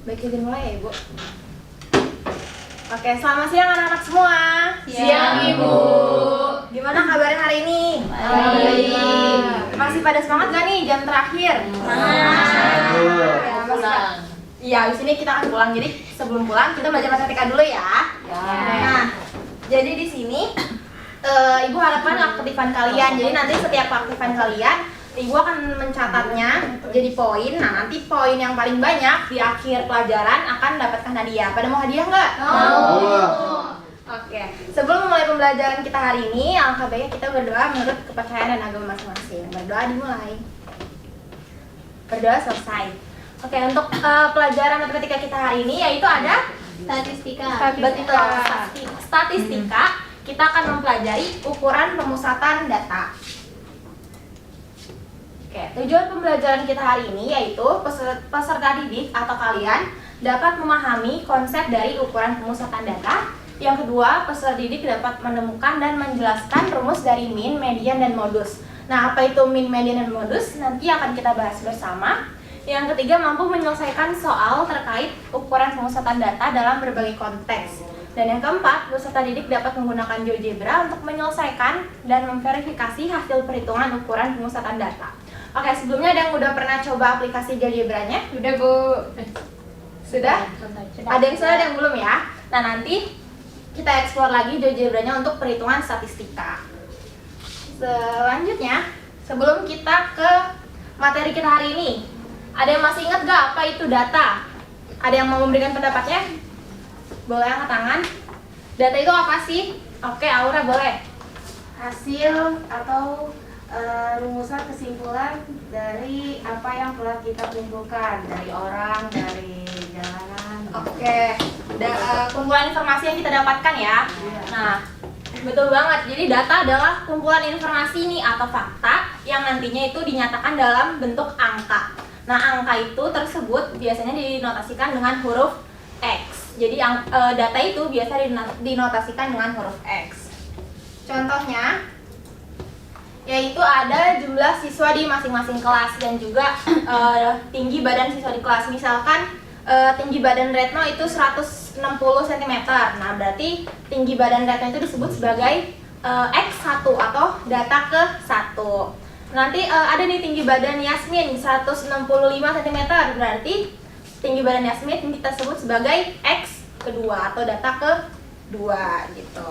Baik, izin mulai ya Ibu. Oke, selamat siang anak-anak semua. Siang Ibu. Gimana kabarnya hari ini? Baik. Masih pada semangat gak nih jam terakhir? Pulang. Iya, di sini kita akan pulang. Jadi sebelum pulang kita belajar matematika dulu ya. Nah, jadi di sini Ibu harapkan keaktifan kalian. Jadi nanti setiap keaktifan kalian Ibu akan mencatatnya jadi poin. Nah, nanti poin yang paling banyak di akhir pelajaran akan mendapatkan hadiah. Pada mau hadiah nggak? Oke. Sebelum memulai pembelajaran kita hari ini, alangkah baiknya kita berdoa menurut kepercayaan dan agama masing-masing. Berdoa dimulai. Berdoa selesai. Oke, untuk pelajaran matematika kita hari ini yaitu ada Statistika. betul, statistika. Kita akan mempelajari ukuran pemusatan data. Oke, tujuan pembelajaran kita hari ini yaitu peserta didik atau kalian dapat memahami konsep dari ukuran pemusatan data. Yang kedua, peserta didik dapat menemukan dan menjelaskan rumus dari min, median, dan modus. Nah, apa itu min, median, dan modus? Nanti akan kita bahas bersama. Yang ketiga, mampu menyelesaikan soal terkait ukuran pemusatan data dalam berbagai konteks. Dan yang keempat, peserta didik dapat menggunakan GeoGebra untuk menyelesaikan dan memverifikasi hasil perhitungan ukuran pemusatan data. Oke, sebelumnya ada yang udah pernah coba aplikasi GeoGebra-nya? Udah Bu. Sudah? Ada yang sudah, ada yang belum ya? Nah, nanti kita explore lagi GeoGebra-nya untuk perhitungan statistika. Selanjutnya, sebelum kita ke materi kita hari ini, ada yang masih ingat gak apa itu data? Ada yang mau memberikan pendapatnya? Boleh angkat tangan. Data itu apa sih? Oke, Aura boleh. Hasil atau rumusan kesimpulan dari apa yang telah kita kumpulkan dari orang, dari jalanan. Oke, kumpulan informasi yang kita dapatkan ya. Nah, betul banget. Jadi data adalah kumpulan informasi nih atau fakta yang nantinya itu dinyatakan dalam bentuk angka. Nah, angka itu tersebut biasanya dinotasikan dengan huruf X. Jadi data itu biasa dinotasikan dengan huruf X. Contohnya, yaitu ada jumlah siswa di masing-masing kelas dan juga tinggi badan siswa di kelas. Misalkan tinggi badan Retno itu 160 cm. Nah, berarti tinggi badan Retno itu disebut sebagai X1 atau data ke-1. Nanti ada nih tinggi badan Yasmin 165 cm. Berarti tinggi badan Yasmin kita sebut sebagai X kedua atau data kedua gitu.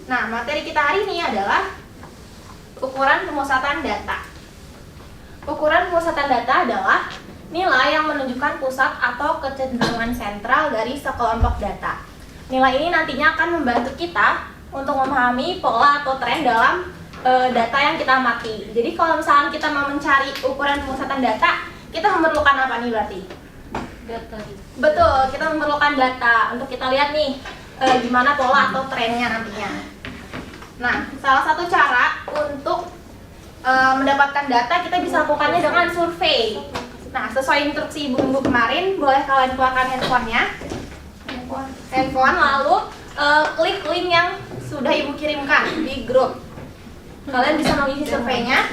Nah, materi kita hari ini adalah ukuran pemusatan data. Ukuran pemusatan data adalah nilai yang menunjukkan pusat atau kecenderungan sentral dari sekelompok data. Nilai ini nantinya akan membantu kita untuk memahami pola atau tren dalam data yang kita amati. Jadi kalau misalnya kita mau mencari ukuran pemusatan data, kita memerlukan apa nih berarti? Data. Betul, kita memerlukan data untuk kita lihat nih gimana pola atau trennya nantinya. Nah, salah satu cara untuk mendapatkan data kita bisa lakukannya dengan survei. Nah, sesuai instruksi ibu-ibu kemarin, boleh kalian keluarkan handphonenya. Handphone, lalu klik link yang sudah ibu kirimkan di grup. Kalian bisa mengisi surveinya.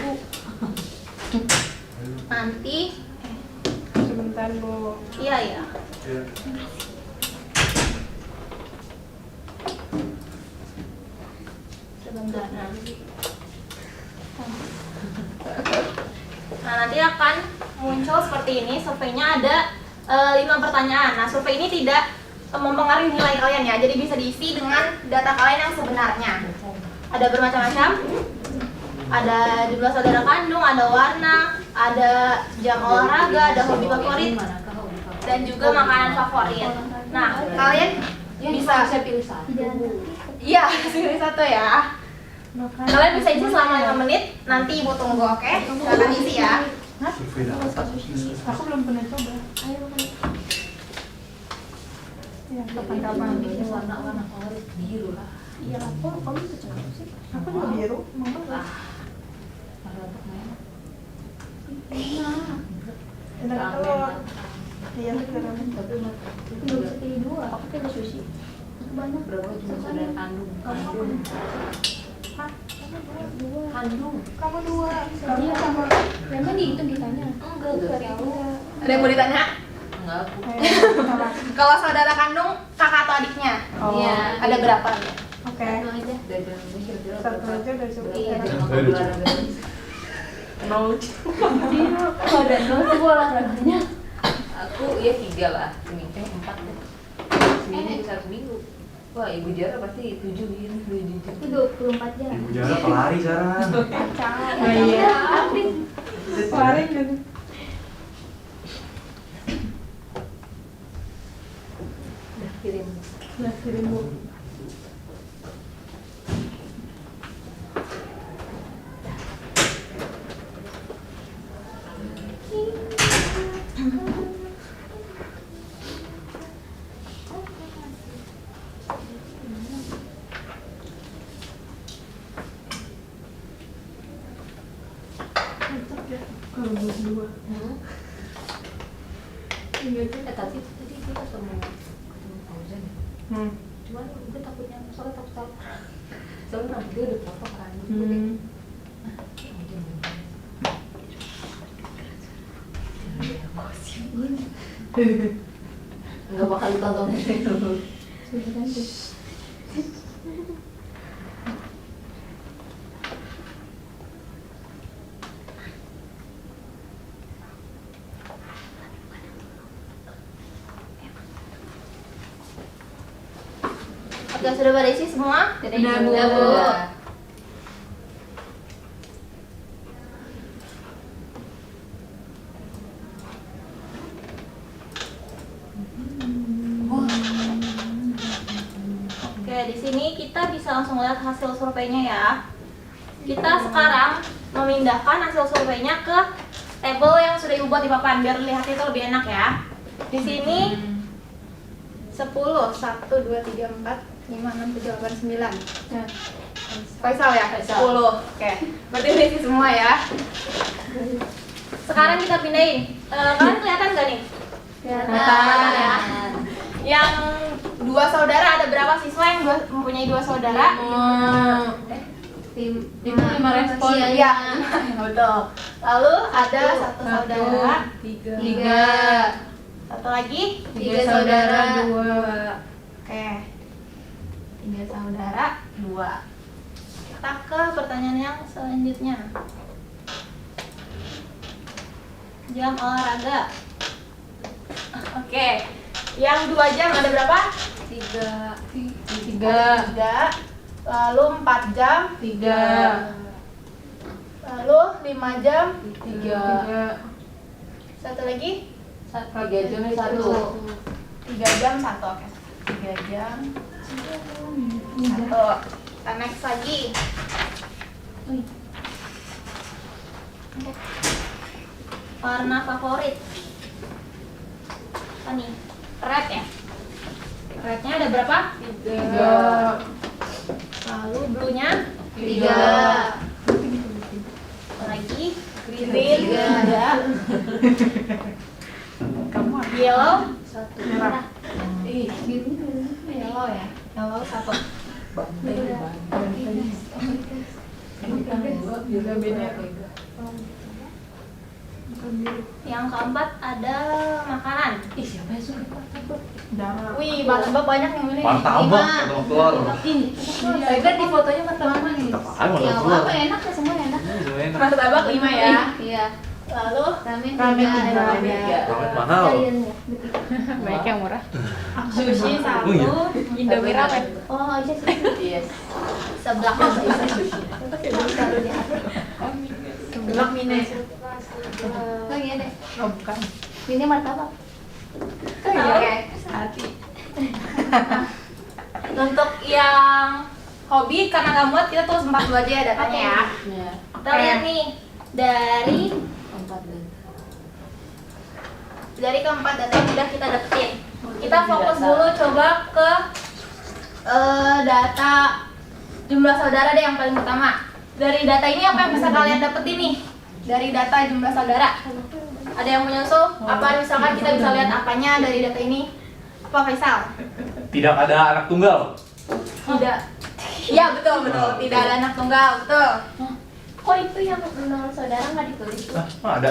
Nanti Sebentar Bu. iya. Sebentar. Nah, nanti akan muncul seperti ini. Surveinya ada 5 pertanyaan. Nah, survei ini tidak mempengaruhi nilai kalian ya. Jadi bisa diisi dengan data kalian yang sebenarnya. Ada bermacam-macam. Ada jumlah saudara kandung, ada warna, ada jam olahraga, ada hobi favorit, dan juga makanan favorit. Nah, kalian bisa pilih satu. iya, pilih satu ya. Kalian bisa isi selama 5 menit. Nanti ibu tunggu, oke? Silakan isi ya. Aku belum pernah coba. Ya, kapan-kapan. Warna-warna favorit biru lah. Iya, kamu bisa coba sih. Aku juga biru, mama lah. Enak telur. Iya, sekarang. Nggak bisa pilih dua. Aku pilih sushi. Banyak berapa jumlah saudara kandung? Hah? Dua. Kandung. Kamu dua. Iya sama. Memang dihitung ditanya. Enggak tahu. Ada yang mau ditanya? enggak aku. Kalau saudara kandung kakak atau adiknya? Oh. Iya. Ada berapa? Oke. Satu aja. Dari Indonesia kira-kira Satu berapa? aja udah cukup. Iya, Oke. jangan olahraga. Kalau ada nol sih gua olahraganya. Aku ya 3 lah, seminggu 4 deh. Seminggu bisa seminggu. Wah, Ibu Jara pasti 7 ini, 7 jam. Itu 24 jam. Ibu Jara pelari sekarang. Oh iya. Lari gitu. Udah kirim. Udah kirim Bu. Mantap ya. Kalau berdua. Iya tuh. Tapi tadi kita ketemu Fauzan ya. Cuman gue takutnya, soalnya takut salah. Soalnya rambut dia udah potong kan. Enggak bakal ditontonin dulu. Sudah ganti. Oke, sudah pada isi semua? Sudah, Bu. Sudah, Bu. Oke, di sini kita bisa langsung lihat hasil surveinya ya. Kita sekarang memindahkan hasil surveinya ke tabel yang sudah Ibu buat di papan biar lihatnya itu lebih enak ya. Di sini 10, 1, 2, 3, 4, 5, 6, 7, 8, 9. Nah, Faisal ya? Faisal. 10. Oke, berarti udah isi semua ya. Sekarang kita pindahin. Kalian kelihatan gak nih? Kelihatan. ya. Yang dua saudara, ada berapa siswa yang mempunyai dua saudara? Tim Itu 5 respon. Iya, betul. Lalu ada satu saudara, 3. satu lagi. 3 saudara, 2. Oke, 3 saudara, 2. Kita ke pertanyaan yang selanjutnya. Jam olahraga. Oke, yang 2 jam ada berapa? 3. 3. Lalu 4 jam, 3. lalu 5 jam, 3. satu lagi 3 jamnya 1. 3 jam, 1. Oke, 3 jam, 1. Kita next lagi. Oke. Warna favorit apa nih? Red ya? Rednya ada berapa? 3. Lalu blue-nya 3. lagi green, Tiga. ada Kamu ada. yellow, Merah. yellow ya, yellow 1. Juga beda. Yang keempat ada makanan. Ih, siapa yang suka martabak? Darah. Wih, martabak banyak yang ini. Martabak, martabak telur. Saya kan di fotonya martabak manis. Apaan Ya, martabak telur? apa enak ya, semua enak. Enak. Martabak 5 ya. Iya. Lalu Ramen Ramen 3. tiga. Ramen mahal. Kalian ya. Baik yang murah. sushi 1. Oh, iya. Indomie ramen. Oh, aja sih. Iya. Sebelah Sebelah mine. Lagi ada. Oh bukan. Ini martabak. Oke. Hati. Untuk yang hobi karena nggak muat kita tulis 42 aja ya datanya ya. Ya. Kita lihat nih dari 4 dan keempat data yang udah kita dapetin. Kita fokus dulu coba ke data jumlah saudara deh yang paling utama. Dari data ini apa yang bisa kalian dapetin nih? Dari data jumlah saudara. Ada yang menyusul? Apa misalkan kita bisa lihat apanya dari data ini? Apa Faisal? Tidak ada anak tunggal. Tidak. Iya betul betul. Tidak ada anak tunggal betul. Kok itu yang menurut saudara nggak ditulis? Ah, ada.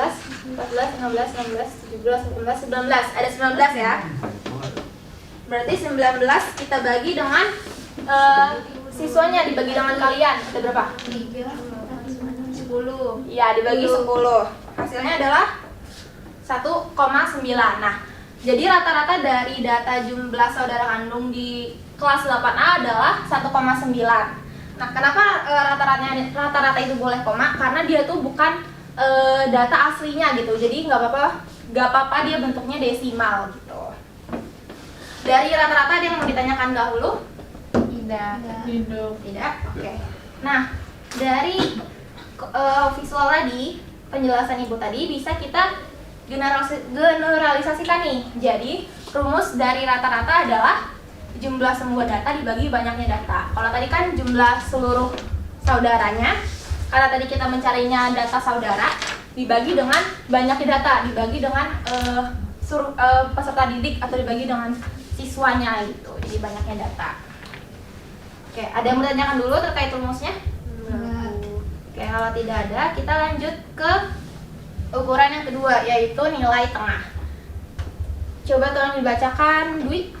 14, 15, 16, 17, 18, 19. Ada 19 ya. Berarti 19 kita bagi dengan siswanya dibagi dengan kalian. Ada berapa? 10. Iya, dibagi 10. Hasilnya adalah 1,9. Nah, Jadi rata-rata dari data jumlah saudara kandung di kelas 8A adalah 1,9. Nah, kenapa rata-rata itu boleh koma? Karena dia tuh bukan data aslinya gitu. Jadi nggak apa-apa dia bentuknya desimal gitu. Dari rata-rata ada yang mau ditanyakan dahulu? Tidak. Tidak. Oke. Nah, dari visual tadi, penjelasan ibu tadi bisa kita generalisasikan nih. Jadi rumus dari rata-rata adalah jumlah semua data dibagi banyaknya data. Kalau tadi kan jumlah seluruh saudaranya, karena tadi kita mencarinya data saudara, dibagi dengan banyaknya data, dibagi dengan peserta didik atau dibagi dengan siswanya gitu. Jadi banyaknya data. Oke, ada yang bertanyakan dulu terkait rumusnya? Oke, kalau tidak ada, kita lanjut ke ukuran yang kedua, yaitu nilai tengah. Coba tolong dibacakan, Dwi.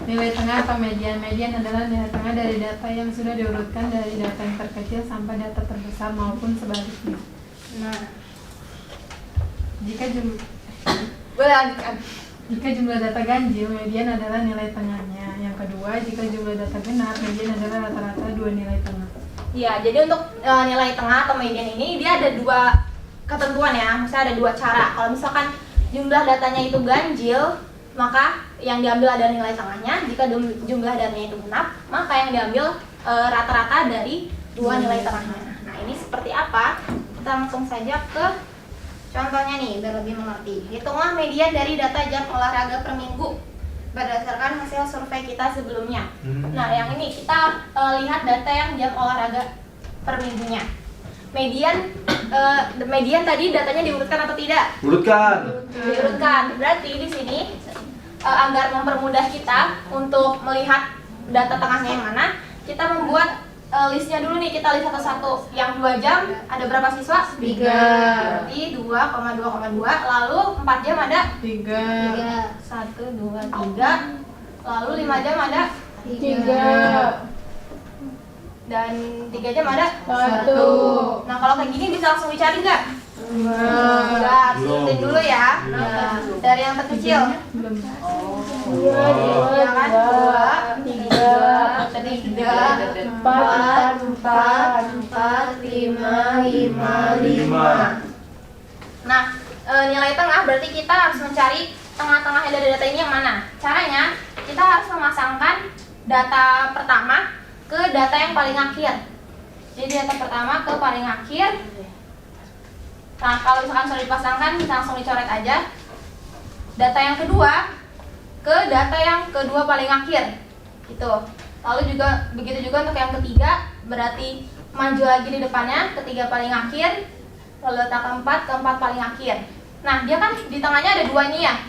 Nilai tengah atau median. Median adalah nilai tengah dari data yang sudah diurutkan dari data yang terkecil sampai data terbesar maupun sebaliknya. Nah, Jika boleh lanjutkan. jumlah data ganjil, median adalah nilai tengahnya. Yang kedua, jika jumlah data genap, median adalah rata-rata dua nilai tengah. Ya, jadi untuk nilai tengah atau median ini dia ada dua ketentuan ya. Misalnya ada dua cara. Kalau misalkan jumlah datanya itu ganjil, maka yang diambil adalah nilai tengahnya. Jika jumlah datanya itu genap, maka yang diambil rata-rata dari dua nilai tengahnya. Nah, ini seperti apa? Kita langsung saja ke contohnya nih, biar lebih mengerti. Hitunglah median dari data jam olahraga per minggu berdasarkan hasil survei kita sebelumnya. Nah, yang ini kita lihat data yang jam olahraga per minggunya. Median tadi datanya diurutkan atau tidak? Urutkan. Diurutkan. Berarti di sini agar mempermudah kita untuk melihat data tengahnya yang mana, kita membuat listnya dulu nih, kita list satu-satu. Yang 2 jam ada berapa siswa? 3. Berarti 2,2,2. Lalu 4 jam ada 3. 1, 2, 3. Lalu 5 jam ada 3. dan 3 jam ada 1. Nah, kalau kayak gini bisa langsung dicari nggak? Enggak, sebutin dulu ya. Nah, dari yang terkecil. Belum. Ya kan? 2, 3, 4, 5, 5. Nah, nilai tengah berarti kita harus mencari tengah-tengahnya dari data ini yang mana. Caranya, kita harus memasangkan data pertama ke data yang paling akhir. Jadi data pertama ke paling akhir. Nah, kalau misalkan sudah dipasangkan, bisa langsung dicoret aja. Data yang kedua ke data yang kedua paling akhir, gitu. Lalu juga begitu juga untuk yang ketiga, berarti maju lagi di depannya, ketiga paling akhir, lalu data keempat paling akhir. Nah, dia kan di tengahnya ada 2 nih ya.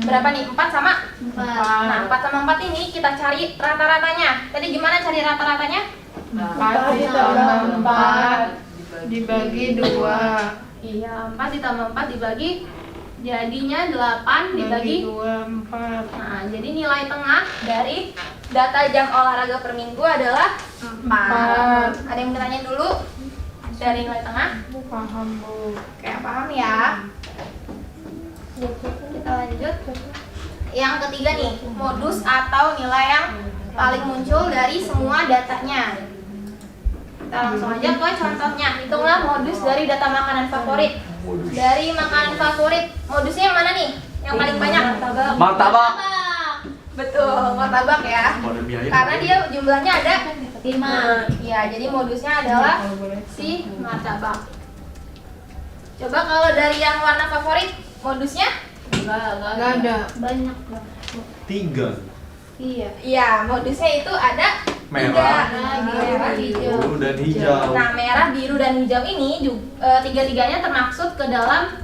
Berapa nih? 4 sama 4. Nah, 4 sama 4 ini kita cari rata-ratanya. Tadi gimana cari rata-ratanya? 4 ditambah 4 dibagi 2. Iya, 4 ditambah 4 dibagi, jadinya 8 dibagi 2, 4. Nah, jadi nilai tengah dari data jam olahraga per minggu adalah 4. Ada yang bertanya dulu dari nilai tengah? Paham, Bu. Oke, paham ya. Kita lanjut. Yang ketiga nih, modus atau nilai yang paling muncul dari semua datanya. Kita langsung aja ke contohnya. Hitunglah modus dari data makanan favorit. Dari makanan favorit, modusnya yang mana nih? Yang paling banyak? Martabak. Betul, martabak ya. Pada biaya. Karena dia jumlahnya ada 5. Ya, jadi modusnya adalah si martabak. Coba kalau dari yang warna favorit, modusnya? Enggak ada. Banyak. 3. Iya, modusnya itu ada Merah. 3. Merah, hijau. Biru dan hijau. Nah, merah, biru, dan hijau ini tiga-tiganya termaksud ke dalam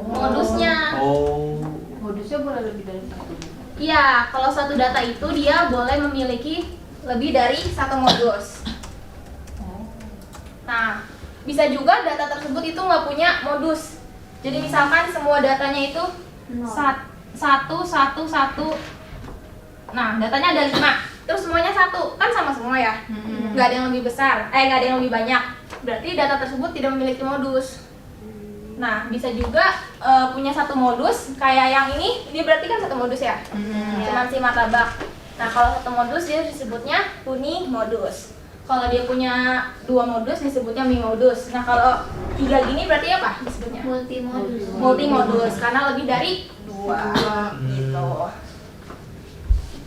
modusnya. Oh. Modusnya boleh lebih dari 1. Iya, kalau satu data itu dia boleh memiliki lebih dari satu modus. Nah, bisa juga data tersebut itu nggak punya modus. Jadi misalkan semua datanya itu 1. Nah, datanya ada 5. Terus semuanya 1, kan sama semua ya? Nggak ada yang lebih besar, nggak ada yang lebih banyak. Berarti data tersebut tidak memiliki modus. Nah, bisa juga punya satu modus kayak yang ini berarti kan satu modus ya. Cuman si martabak. Nah, kalau satu modus dia disebutnya unimodus. Kalau dia punya 2 modus disebutnya bimodus. Nah, kalau 3 gini berarti apa disebutnya? Multimodus. Multimodus karena lebih dari 2 gitu.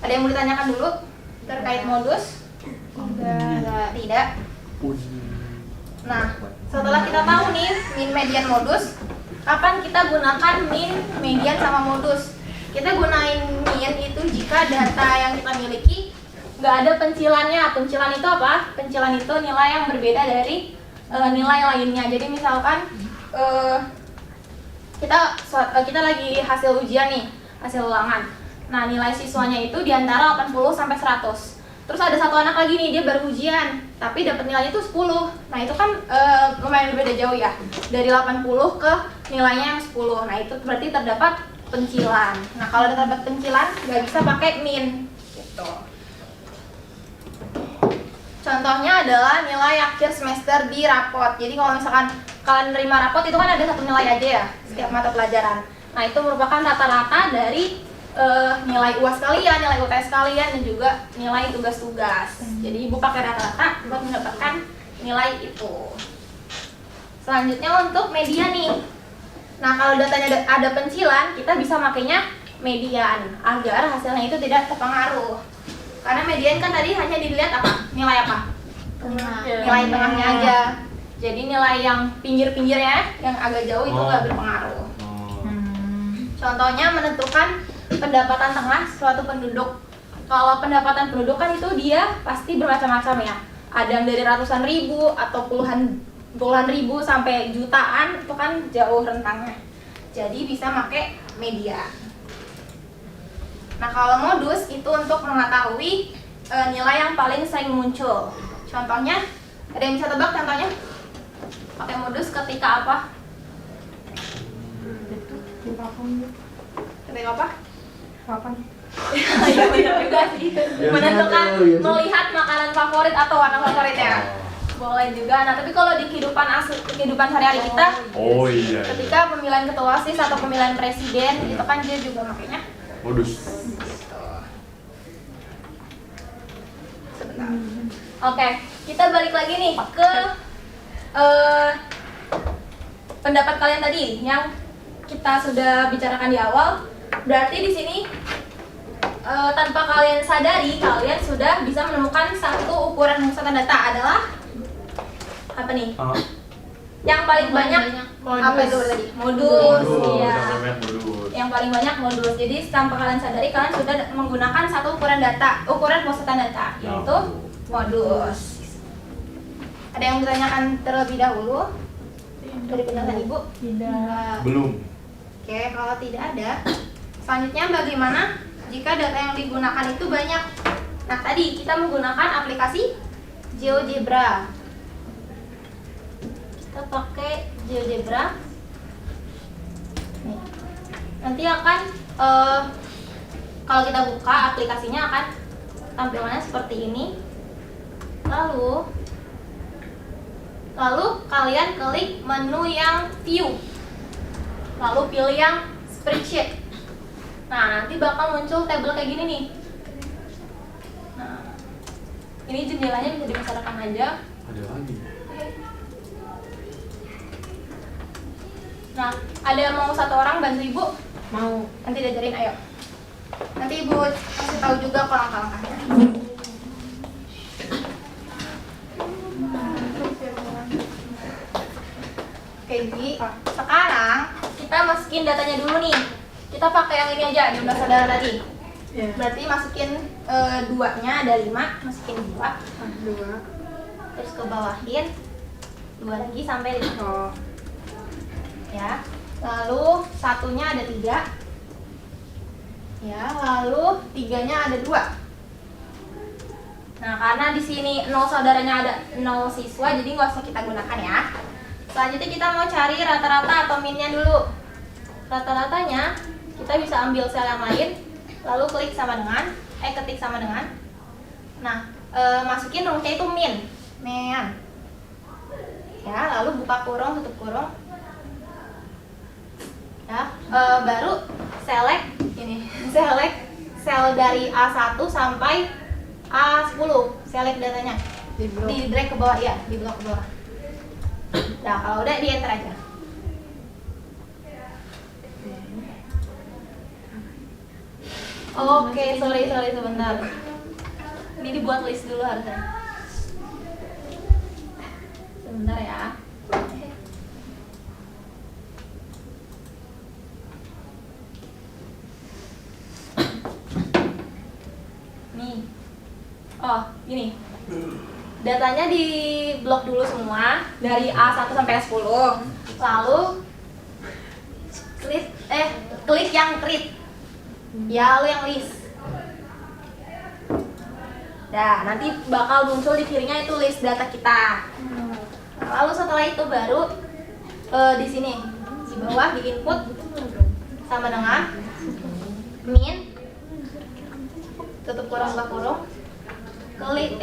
Ada yang mau ditanyakan dulu terkait modus? Tidak. Nah, setelah kita tahu nih min, median, modus, kapan kita gunakan min, median, sama modus? Kita gunain min itu jika data yang kita miliki nggak ada pencilannya. Pencilan itu apa? Pencilan itu nilai yang berbeda dari nilai lainnya. Jadi misalkan kita lagi hasil ujian nih, hasil ulangan. Nah, nilai siswanya itu di antara 80 sampai 100. Terus ada satu anak lagi nih, dia baru ujian, tapi dapat nilainya itu 10. Nah, itu kan lumayan berbeda jauh ya. Dari 80 ke nilainya yang 10. Nah, itu berarti terdapat pencilan. Nah, kalau terdapat pencilan nggak bisa pakai min gitu. Contohnya adalah nilai akhir semester di rapot. Jadi kalau misalkan kalian nerima rapot itu kan ada satu nilai aja ya setiap mata pelajaran. Nah, itu merupakan rata-rata dari nilai UAS kalian, nilai UTS kalian, dan juga nilai tugas-tugas. Jadi ibu pakai rata-rata buat mendapatkan nilai itu. Selanjutnya untuk media nih. Nah, kalau datanya ada pencilan, kita bisa makainya median agar hasilnya itu tidak terpengaruh. Karena median kan tadi hanya dilihat apa? Nilai apa? Tengah. Nilai tengahnya aja. Jadi nilai yang pinggir-pinggirnya yang agak jauh itu nggak berpengaruh. Contohnya menentukan pendapatan tengah suatu penduduk. Kalau pendapatan penduduk kan itu dia pasti bermacam-macam ya. Ada yang dari ratusan ribu atau puluhan ribu sampai jutaan, itu kan jauh rentangnya. Jadi bisa pakai median. Nah, kalau modus itu untuk mengetahui nilai yang paling sering muncul. Contohnya, ada yang bisa tebak contohnya? Pakai modus ketika apa? Ketika apa? Kapan? Ya benar juga sih. Menentukan melihat makanan favorit atau warna favorit ya. Boleh juga. Nah, tapi kalau di kehidupan sehari-hari kita, Oh iya. ketika pemilihan ketua OSIS atau pemilihan presiden, itu kan dia juga makanya Modus. sebentar. Oke, kita balik lagi nih ke pendapat kalian tadi yang kita sudah bicarakan di awal. Berarti di sini tanpa kalian sadari, kalian sudah bisa menemukan satu ukuran pemusatan data adalah apa nih? Yang paling banyak apa itu tadi? Modus. Iya. Yang paling banyak modus. Jadi tanpa kalian sadari, kalian sudah menggunakan satu ukuran pemusatan data, yaitu modus. Ada yang bertanyakan terlebih dahulu dari penjelasan ibu? Tidak. Belum. Oke, kalau tidak ada, selanjutnya bagaimana jika data yang digunakan itu banyak? Nah, tadi kita menggunakan aplikasi GeoGebra. Kita pakai GeoGebra. Nih. Nanti akan kalau kita buka aplikasinya akan tampilannya seperti ini. Lalu kalian klik menu yang view. Lalu pilih yang spreadsheet. Nah, nanti bakal muncul tabel kayak gini nih. Nah, ini jendelanya bisa dibesarkan aja. Ada lagi. Nah, ada mau satu orang bantu ibu? Mau. Nanti diajarin, ayo. Nanti ibu kasih tahu juga kok langkah-langkahnya. Oke, Bi. Sekarang kita masukin datanya dulu nih. Kita pakai yang ini aja, 12 saudara tadi. Ya. Berarti masukin 2-nya ada 5, masukin 2. 2. Terus ke bawahin 2 lagi sampai 5. Ya. Lalu satunya ada 3. Ya, lalu 3-nya ada 2. Nah, karena di sini 0 saudaranya ada 0 siswa, jadi nggak usah kita gunakan ya. Selanjutnya kita mau cari rata-rata atau minnya dulu. Rata-ratanya kita bisa ambil sel yang lain, lalu ketik sama dengan. Nah, masukin rumusnya itu min. Ya, lalu buka kurung, tutup kurung. Ya, baru select ini, select sel dari A1 sampai A10, select datanya. Di drag ke bawah ya, di blok ke bawah. Nah, kalau udah di enter aja. Oke, sorry sebentar. Ini dibuat list dulu harusnya. Sebentar ya. Nih. Oh, ini. Datanya di blok dulu semua dari A1 sampai A10. Lalu klik yang create. Ya, lalu yang list. Nah, nanti bakal muncul di kirinya itu list data kita. Lalu setelah itu baru di sini di bawah di input sama dengan min tutup kurung buka kurung klik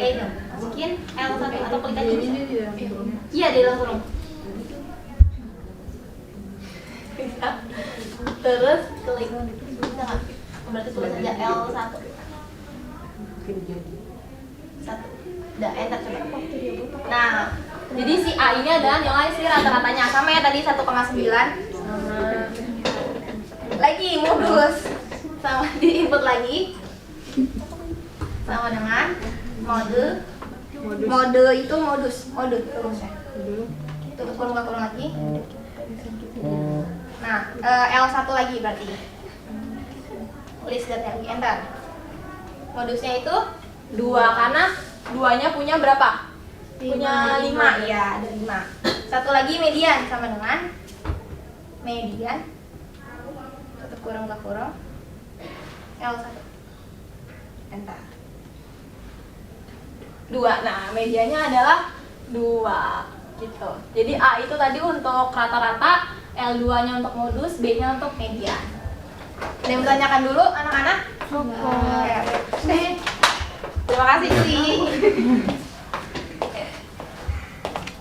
masukin L1 atau klik aja bisa. Iya di dalam kurung. Terus klik bisa nggak? Berarti tulis aja L1. Udah enter coba. Nah, jadi si A ini adalah nilai si rata-ratanya sama ya tadi 1,9 sama lagi modus sama di input lagi sama dengan mode itu mode terusnya tutup kurung lagi. Nah, L1 lagi berarti list data lagi enter. Modusnya itu 2 karena duanya punya berapa? Punya 5 ya, ada 5. Satu lagi median sama dengan median tutup kurung L1 enter 2. Nah, mediannya adalah 2 gitu. Jadi A itu tadi untuk rata-rata, L2 nya untuk modus, B nya untuk median. Ada yang bertanyakan dulu anak-anak? Oke. Terima kasih sih.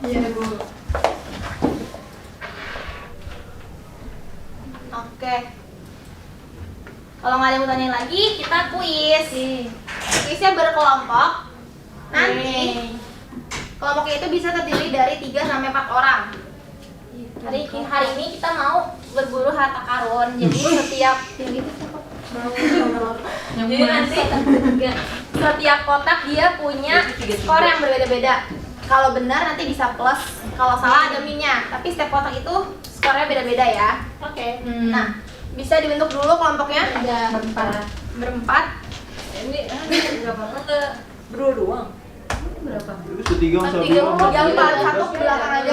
Iya, Bu. Oke. Kalau nggak ada yang mau tanyain lagi, kita kuis. Kuisnya berkelompok. Nanti kelompoknya itu bisa terdiri dari 3 sampai 4 orang. Hari ini kita mau berburu harta karun. Jadi setiap jadi nanti setiap kotak dia punya skor yang berbeda-beda. Kalau benar nanti bisa plus, kalau salah ada minnya. Tapi setiap kotak itu skornya beda-beda ya. Oke. Nah, bisa dibentuk dulu kelompoknya. Berempat. Ini berapa kotak? Berdua doang. Berapa? Ketiga masa Tiga empat, satu ke belakang aja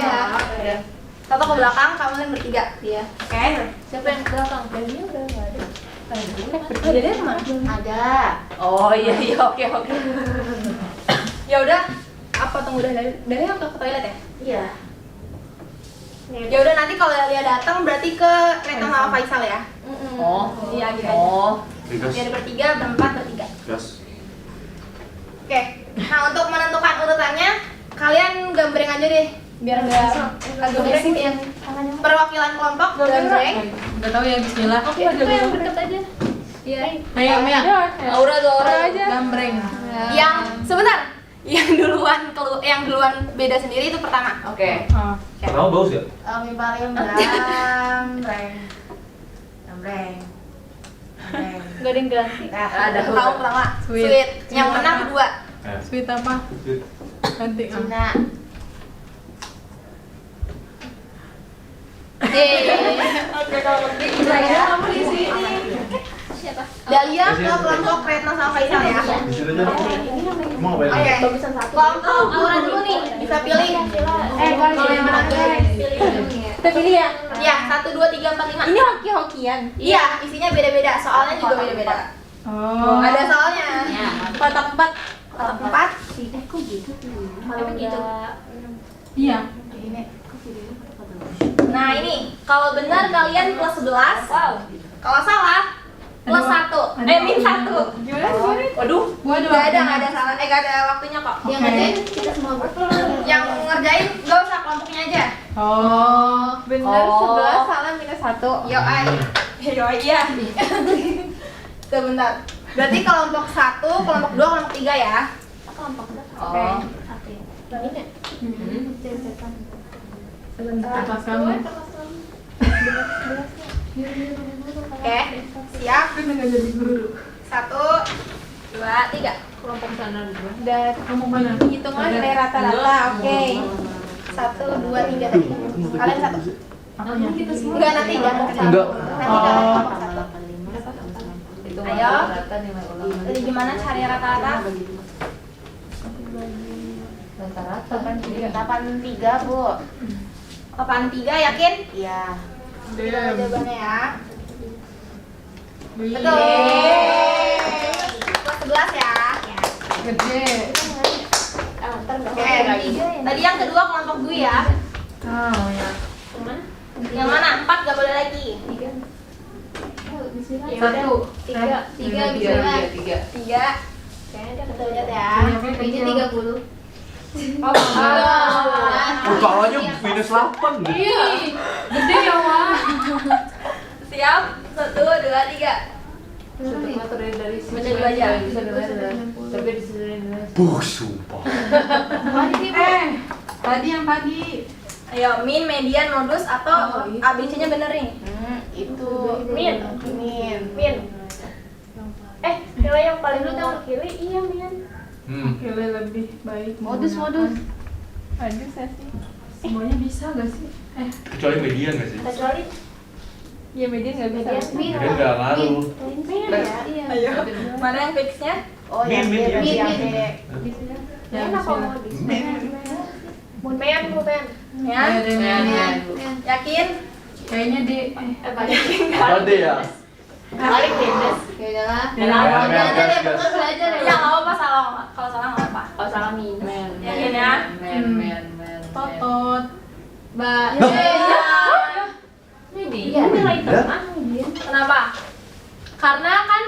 ya. Satu ke belakang, kamu yang bertiga. Iya. Oke. Siapa yang ke belakang? Daniel udah nggak ada. Ada deh teman. Ada. Oh iya oke. Ya udah. Apa tunggu dari yang ke toilet ya? Iya. Ya udah nanti kalau dia datang berarti ke Retno sama Faisal ya. Oh. Iya gitu aja. Oh. Biar bertiga, berempat, bertiga. Gas. Oke. Nah untuk menentukan urutannya kalian gambreng aja deh. Biar nggak gambreng yang perwakilan kelompok gambreng. Nggak tahu ya, bismillah. Oke, yang deket aja. Iya. Ayo, Mia. Aura aja. Gambreng. Yang sebentar. Yang duluan beda sendiri itu pertama. Oke. Kamu baus ya? Yang paling gambreng. Gak ada yang ganti. Nah, ada Tahu pertama. Sweet. Sweet. Yang menang kedua. Sweet apa? Ganti. Cina. Oke, kalau penting saya kamu di sini. Siapa? Dahlia ke kelompok Retno sama Faisal ya. Di sini aja. Kamu ngapain? Oke. Kelompok Aura dulu nih, bisa pilih. Kalau yang mana kita pilih ya? Iya, 1, 2, 3, 4, 5. Ini hoki-hokian. Iya, isinya beda-beda. Soalnya juga beda-beda. Oh. Ada soalnya. Kotak 4. Kotak 4. Kok gitu tuh? Kalau gitu. Iya. Nah ini, kalau benar kalian plus 11. Wow. Kalau salah plus 1. Min 1. Waduh. Gua Gak ada salah. Gak ada waktunya kok. Yang ngerjain kita semua Yang ngerjain gak usah kelompoknya aja. Oh, Bener, Oh. 11 salah minus 1. Yo ay. Yo iya. Sebentar. Berarti kelompok 1, kelompok 2, kelompok 3 ya. Kelompok berapa? Oh. Satu ya. Ini. kertas kamu. Oke. Siap. Kan nggak jadi guru. 1 2 3. Kelompok sana dulu. Dan Kamu mana? Hitung aja dari rata-rata. Oke. 1 2 3 tadi. Kalian 1. Apanya? Enggak nanti kelompok 1. Enggak. Nanti kalian kelompok 1. Itu Ayo. rata nilai ulangan. Jadi gimana cari rata-rata? Rata-rata kan jadi 83, Bu. 83 yakin? Iya. Kita lihat jawabannya ya. Betul. Betul. Kelas 11 ya. Gede. Oke. Tadi yang kedua kelompok Dwi ya. Oh ya. Yang mana? 4 gak boleh lagi. Satu. 3 bisa lah. 3. Kayaknya dia betul lihat ya. Kayaknya 30. Oh, Kepalanya minus 8 deh. Gede ya, Wak. Siap? 1 2 3. satu meter dari sini Baca dulu aja. bisa dengar tapi di sini Sumpah. Tadi yang tadi. Ayo, min, median, modus atau ABC-nya bener nih? Itu Min. Min. Nilai yang paling mewakili iya, Min. Kile lebih baik. modus. Aduh, saya sih. Semuanya bisa gak sih? Kecuali median gak sih? Kecuali Ya median gak bisa. Min. Median gak ngaruh. min ya. Iya. Ayo. Mana yang fix-nya? Oh, yang Min, B, min, yang min. B. Ya, Min apa bismillah. modus? Men. Ya. Men. Yakin? Kayaknya di Apa deh ya? Balik bebas. Ya udah lah. Ya, Belajar men, deh, gas, betul belajar Ya ya. nggak apa-apa salah. Kalau salah nggak apa. Kalau salah minus. Yakin ya? men Totot. Mbak. Iya. Nilai tengah. Kenapa? Karena kan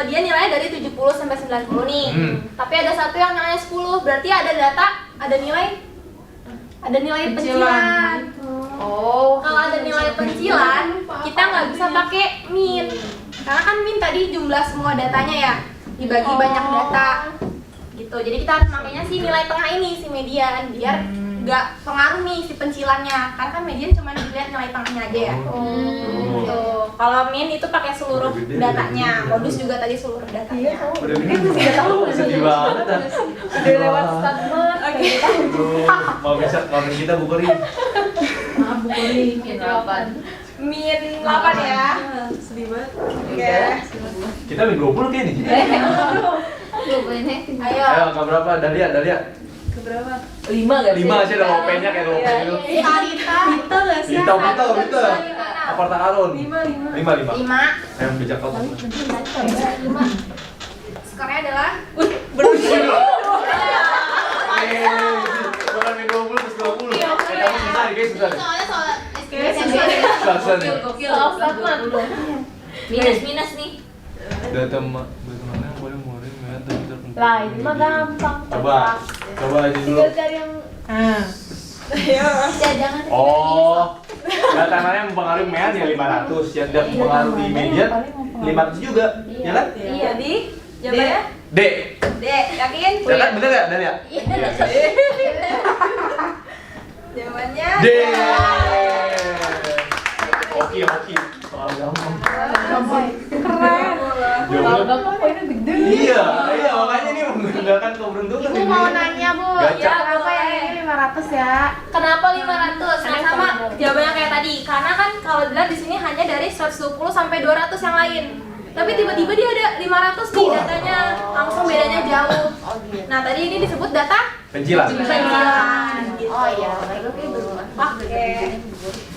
dia nilainya dari 70 sampai 90 nih. Tapi ada satu yang nilainya 10. Berarti ada data, ada nilai pencilan. Oh. Kalau ada nilai pencilan, kita nggak bisa pakai min. Karena kan min tadi jumlah semua datanya ya, dibagi banyak data. Gitu. Jadi kita harus makainya si nilai tengah ini, si median, biar nggak pengaruh nih si pencilannya. Karena kan median cuma dilihat nilai tengahnya aja ya. Gitu. Kalau min itu pakai seluruh datanya, modus juga tadi seluruh datanya. Udah bikin sedih banget ah. Udah lewat statement. Oke. Mau kita bukurin. Maaf Bu Kuri. min 8 Min 8 ya. Sedih banget. Oke. Kita min 20 kayaknya nih. Ayo. Ayo, angka berapa? Dalia. Keberapa? 5 gak sih? 5 sih ada lopenya kayak lope gitu. Kita. Kita gak sih? Bita. Aparta Karun. 5. 5. 5. Ayo bijak kau. Skornya adalah Bukan min 20 plus 20. Kamu susah nih guys, susah nih. Susah nih. minus nih. Data mana yang boleh murid Lah, ini mah gampang. Coba aja dulu. Tinggal cari yang jangan Oh, data mana yang mempengaruhi median ya 500, yang tidak mempengaruhi median 500 juga, ya kan? Iya. Jadi jawabannya D. D. Yakin? Ya kan bener nggak Dalia? Jawabannya D. Oke. Soal gampang. Jawabannya poinnya gede. iya, makanya ini menggunakan keberuntungan Bu ini. mau nanya, Bu. Gacha. Kenapa yang ini 500 ya? Kenapa 500? Nah, sama jawabannya kayak tadi. Karena kan kalau dilihat di sini hanya dari 120 sampai 200 yang lain. Tapi tiba-tiba dia ada 500 nih datanya, langsung bedanya jauh. Oh gitu. Nah, tadi ini disebut data Pencilan. pencilan. Gitu. Oh iya, baru kayak berulang. Oke.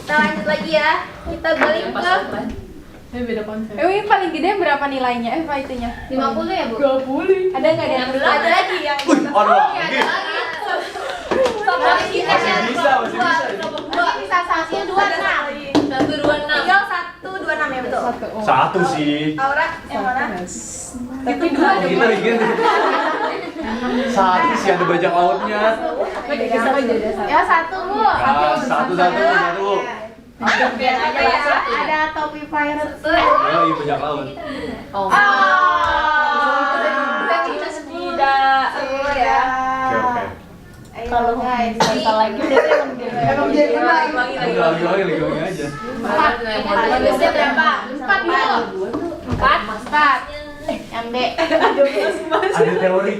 Kita lanjut lagi ya. Kita balik ke Beda konsep. Ini paling gede berapa nilainya? Apa itunya? 50 ya, Bu? 20. Ada nggak yang belum? ada lagi yang Aduh, lagi. Masih bisa. Nanti bisa 126. 126. Tinggal 126 ya betul. Satu sih. Aura yang mana? Tapi dua Kita bikin satu sih ada bajak lautnya. Ya satu bu. Ya, satu. Ada topi pirate. Oh iya, bajak laut. Oh. Tidak seru ya. Oke. Kalau guys, Emang jadi menang. Lagi aja. Bagusnya berapa? 4 dulu. 4. yang B. Ada teori.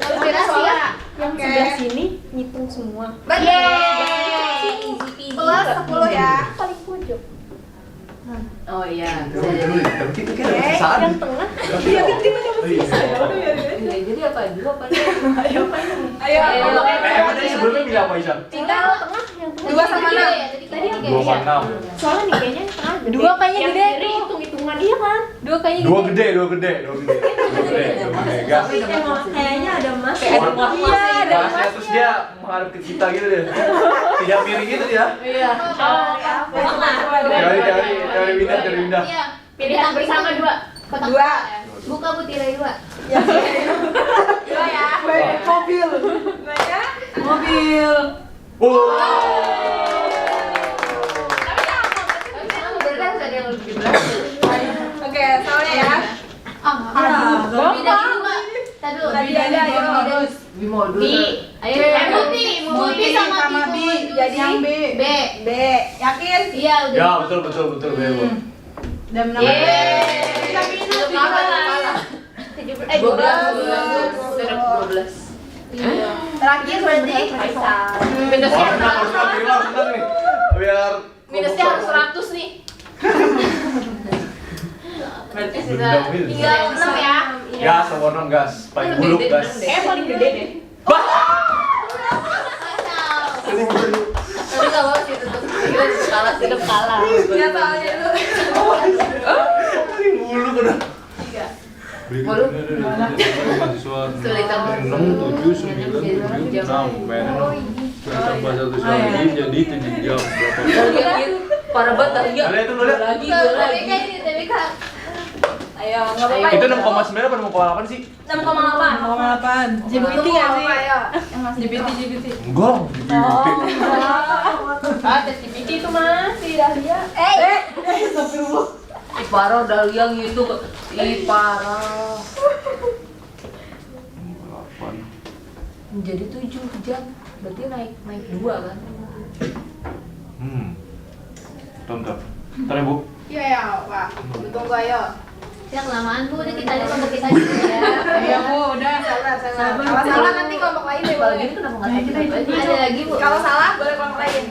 Konspirasi ya. Yang sebelah sini ngitung semua. Yeay. Plus 10 ya. Paling pojok. Oh iya. Tapi kita kan ada sisaan. Yang tengah. Iya kan kita dapat sisa ya. Udah biarin aja. Iya, jadi apa? Dua apa? Ayo. Emang tadi sebelumnya pilih apa, Isan? Tinggal Yang tengah. 2 sama 6. Tadi 2 sama 6. Soalnya nih kayaknya yang tengah gede. Dua kayaknya Yang gede kiri tuh. hitung-hitungan iya kan? 2 kayaknya Dua gede. Gas. kayaknya ada emas. Iya, ada Gasnya terus dia menghadap ke kita gitu deh. Tidak miring gitu ya. Iya. Teori pindah. Iya. Pilihan bersama 2. Kotak 2. Buka bu tirai 2. 2 ya. Mobil. Mobil. Oke, soalnya ya. Tadi ada ya. Bimodus. Ayo multi sama B. Jadi Yang B. B. Yakin? Iya udah. Ya, betul Bebo. Dan menang. Tapi itu kalah. 12. Terakhir berarti Faisal. Minusnya Harus menang nih. Biar minusnya harus 100 nih. Berarti sisa Tinggal 6 ya. gas sama non gas. Paling buruk gas. Paling gede deh. Paling buruk. tapi nggak apa sih tetap kalah. Ya soalnya itu. Paling buruk udah. Walu. Mahasiswa Sulit tambah 6, 7, 9, 7, 6 Mainnya tambah 1 lagi jadi 7 jam berapa Dahlia parah banget Dahlia. Ada itu dulu. Lagi. Ayo, enggak apa-apa. Itu 6,9 apa 6,8 sih? 6,8. 8. JBT nggak sih? Ayo. JBT. Enggak. Tes GPT Itu masih Dahlia. parah Dahlia gitu. Parah. 8 Jadi 7 jam. Berarti naik 2 kan? Tonton. Ntar ya, Bu. Iya ya, Pak. Tunggu ayo. Ya kelamaan bu, udah kita aja kelompok kita aja ya. Iya bu, udah. Salah. Kalau salah nanti kelompok lain deh Kalau boleh. gitu kenapa nggak satu aja? Ada lagi bu. Kalau salah boleh kelompok lain.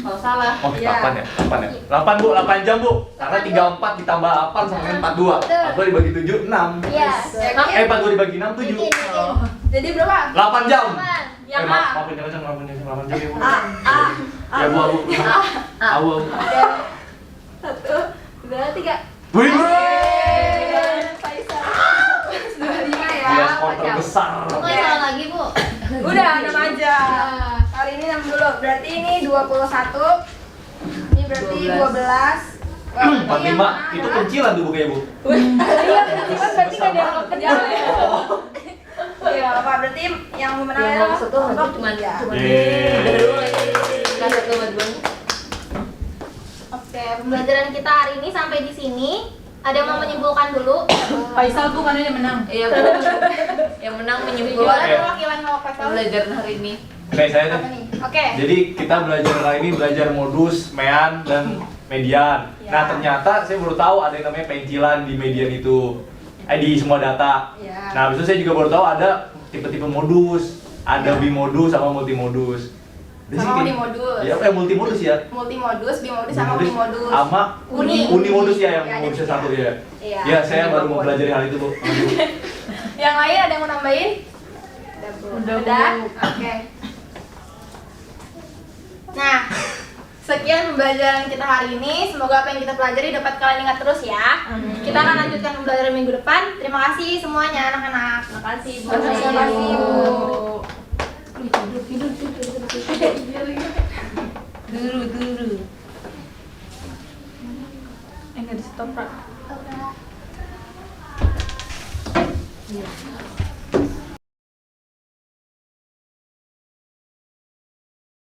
Kalau salah. Oh, Iya. 8 ya? 8 ya? 8 Bu, 8 jam Bu. Karena 34 ditambah 8 sama dengan 42. 42 dibagi 7, 6. Iya. 42 dibagi 6, 7. Jadi berapa? 8 jam. Yang A. Maafin jangan 8 jam ya Bu. A. Ya Bu, Abu. Abu. 1, 2, 3. Wih. Faisal. Sudah 5 ya. Dia skor terbesar. Pokoknya salah lagi bu. Udah 6 aja. Kali ini 6 dulu. Berarti ini 21. Ini berarti 12. 45 itu kuncilan tuh Bu kayaknya Bu. Iya, berarti enggak dianggap kejauh ya. Iya, apa berarti yang menang Yang adalah satu kelompok cuma tiga. Kasih satu buat Bang. Oke, pembelajaran kita hari ini sampai di sini. Ada yang mau menyimpulkan dulu? Faisal bu karena dia menang. Iya, Bu. Yang menang Boleh menyimpulkan perwakilan kelompok Faisal. pembelajaran hari ini. Oke, saya Apa tuh. nih? Oke. Jadi kita belajar kali ini belajar modus, mean, dan median. Ya. Nah ternyata saya baru tahu ada yang namanya pencilan di median itu, di semua data. Ya. Nah habis itu saya juga baru tahu ada tipe-tipe modus, ada bimodus sama multimodus. Di Sama sini- unimodus. Ya, multimodus ya. Multimodus, bimodus sama unimodus. Sama unimodus ya yang Ya, ada modusnya tiga. satu ya. Iya. Ya saya baru mau belajar hal itu Bu. Yang lain ada yang mau nambahin? Udah. Oke. Nah, sekian pembelajaran kita hari ini. Semoga apa yang kita pelajari dapat kalian ingat terus ya. Kita akan lanjutkan pembelajaran minggu depan. Terima kasih semuanya anak-anak. Terima kasih Bu. Terima kasih Bu. Dulu. Enggak di stop, Pak. Iya.